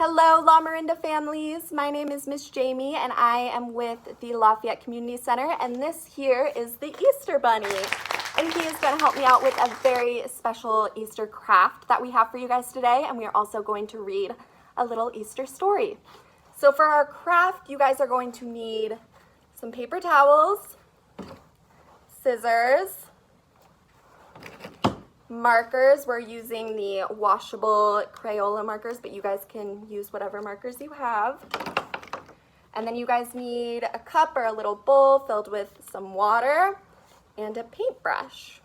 Hello, La Miranda families. My name is Miss Jamie and I am with the Lafayette Community Center, and this here is the Easter Bunny. And he is going to help me out with a very special Easter craft that we have for you guys today, and we are also going to read a little Easter story. So for our craft, you guys are going to need some paper towels, scissors, markers. We're using the washable Crayola markers, but you guys can use whatever markers you have. And then you guys need a cup or a little bowl filled with some water and a paintbrush.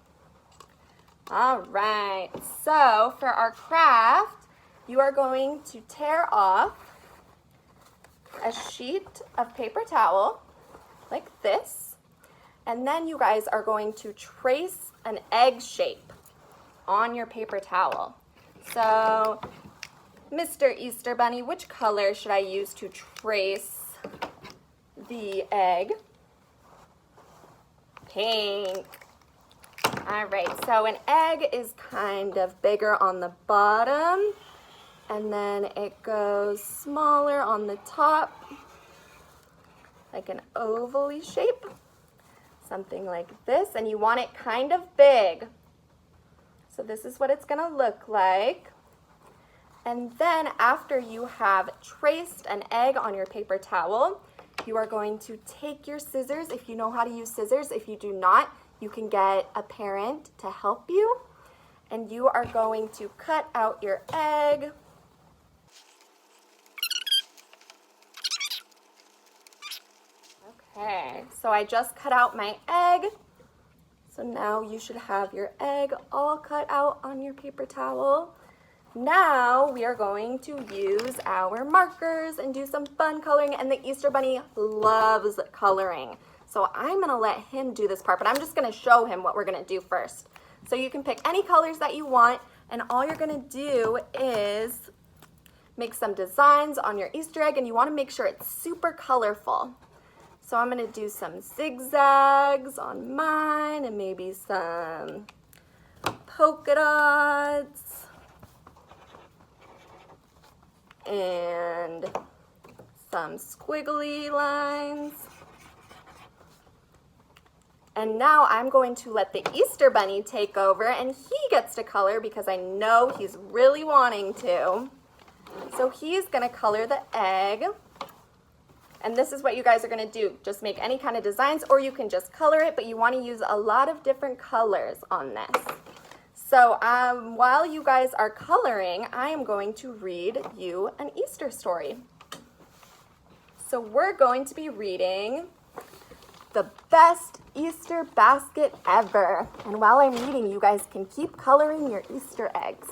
All right, so for our craft, you are going to tear off a sheet of paper towel like this, and then you guys are going to trace an egg shape on your paper towel. So, Mr. Easter Bunny, which color should I use to trace the egg? Pink. All right, so an egg is kind of bigger on the bottom, and then it goes smaller on the top, like an oval-y shape, something like this, and you want it kind of big. So this is what it's gonna look like. And then after you have traced an egg on your paper towel, you are going to take your scissors, if you know how to use scissors. If you do not, you can get a parent to help you. And you are going to cut out your egg. Okay, so I just cut out my egg. So now you should have your egg all cut out on your paper towel. Now we are going to use our markers and do some fun coloring, and the Easter Bunny loves coloring. So I'm gonna let him do this part, but I'm just gonna show him what we're gonna do first. So you can pick any colors that you want, and all you're gonna do is make some designs on your Easter egg, and you wanna make sure it's super colorful. So I'm gonna do some zigzags on mine and maybe some polka dots and some squiggly lines. And now I'm going to let the Easter Bunny take over, and he gets to color because I know he's really wanting to. So he's gonna color the egg. And this is what you guys are gonna do. Just make any kind of designs, or you can just color it, but you wanna use a lot of different colors on this. So while you guys are coloring, I am going to read you an Easter story. So we're going to be reading The Best Easter Basket Ever. And while I'm reading, you guys can keep coloring your Easter eggs.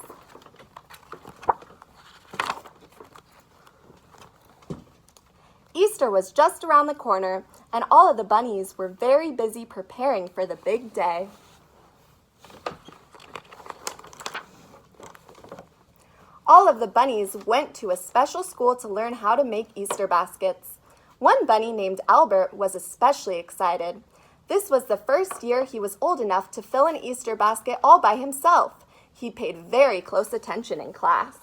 Easter was just around the corner, and all of the bunnies were very busy preparing for the big day. All of the bunnies went to a special school to learn how to make Easter baskets. One bunny named Albert was especially excited. This was the first year he was old enough to fill an Easter basket all by himself. He paid very close attention in class.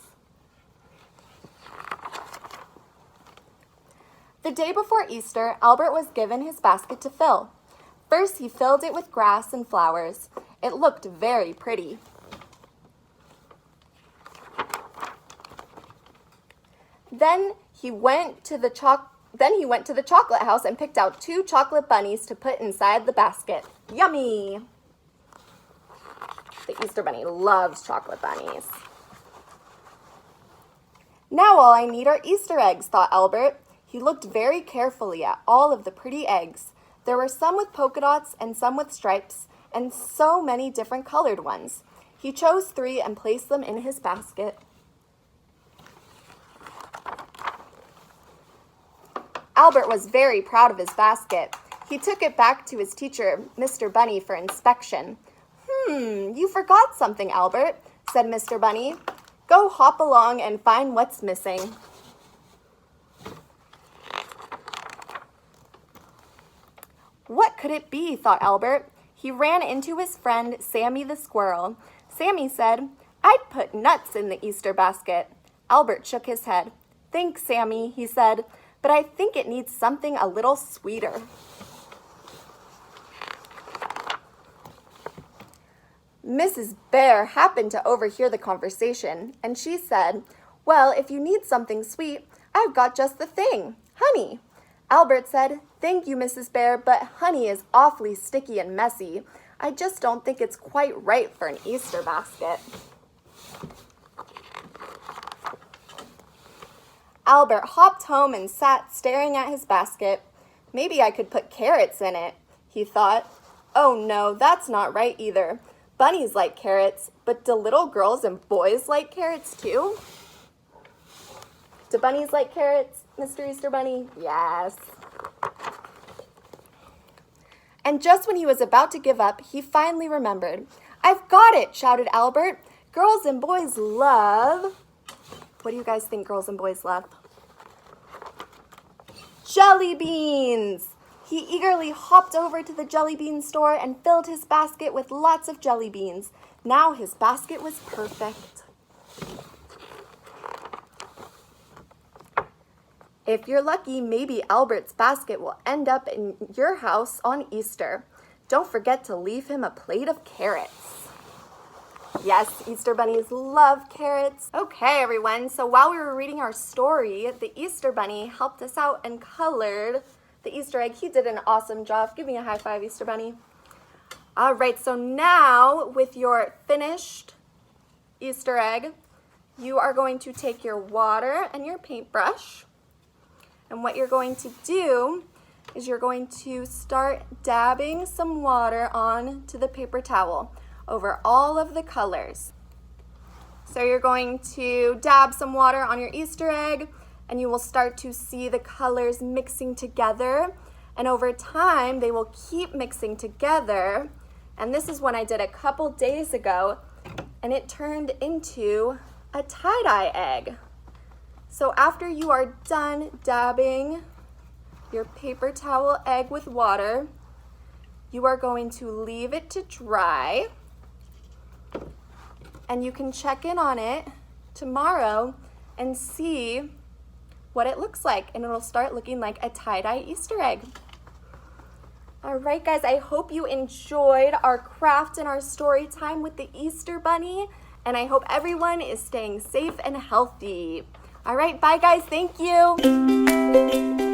The day before Easter, Albert was given his basket to fill. First, he filled it with grass and flowers. It looked very pretty. Then he went to the chocolate house and picked out 2 chocolate bunnies to put inside the basket. Yummy! The Easter Bunny loves chocolate bunnies. Now all I need are Easter eggs, thought Albert. He looked very carefully at all of the pretty eggs. There were some with polka dots and some with stripes, and so many different colored ones. He chose 3 and placed them in his basket. Albert was very proud of his basket. He took it back to his teacher, Mr. Bunny, for inspection. You forgot something, Albert, said Mr. Bunny. Go hop along and find what's missing. What could it be, thought Albert. He ran into his friend, Sammy the squirrel. Sammy said, I'd put nuts in the Easter basket. Albert shook his head. Thanks, Sammy, he said, but I think it needs something a little sweeter. Mrs. Bear happened to overhear the conversation, and she said, well, if you need something sweet, I've got just the thing, honey. Albert said, thank you, Mrs. Bear, but honey is awfully sticky and messy. I just don't think it's quite right for an Easter basket. Albert hopped home and sat staring at his basket. Maybe I could put carrots in it, he thought. Oh no, that's not right either. Bunnies like carrots, but do little girls and boys like carrots too? Do bunnies like carrots, Mr. Easter Bunny? Yes. And just when he was about to give up, he finally remembered. I've got it, shouted Albert. Girls and boys love... What do you guys think girls and boys love? Jelly beans! He eagerly hopped over to the jelly bean store and filled his basket with lots of jelly beans. Now his basket was perfect. If you're lucky, maybe Albert's basket will end up in your house on Easter. Don't forget to leave him a plate of carrots. Yes, Easter bunnies love carrots. Okay, everyone, so while we were reading our story, the Easter bunny helped us out and colored the Easter egg. He did an awesome job. Give me a high five, Easter bunny. All right, so now with your finished Easter egg, you are going to take your water and your paintbrush. And what you're going to do is you're going to start dabbing some water onto the paper towel over all of the colors. So you're going to dab some water on your Easter egg, and you will start to see the colors mixing together. And over time, they will keep mixing together. And this is one I did a couple days ago, and it turned into a tie-dye egg. So after you are done dabbing your paper towel egg with water, you are going to leave it to dry. And you can check in on it tomorrow and see what it looks like. And it'll start looking like a tie-dye Easter egg. All right, guys, I hope you enjoyed our craft and our story time with the Easter Bunny. And I hope everyone is staying safe and healthy. All right, bye, guys. Thank you.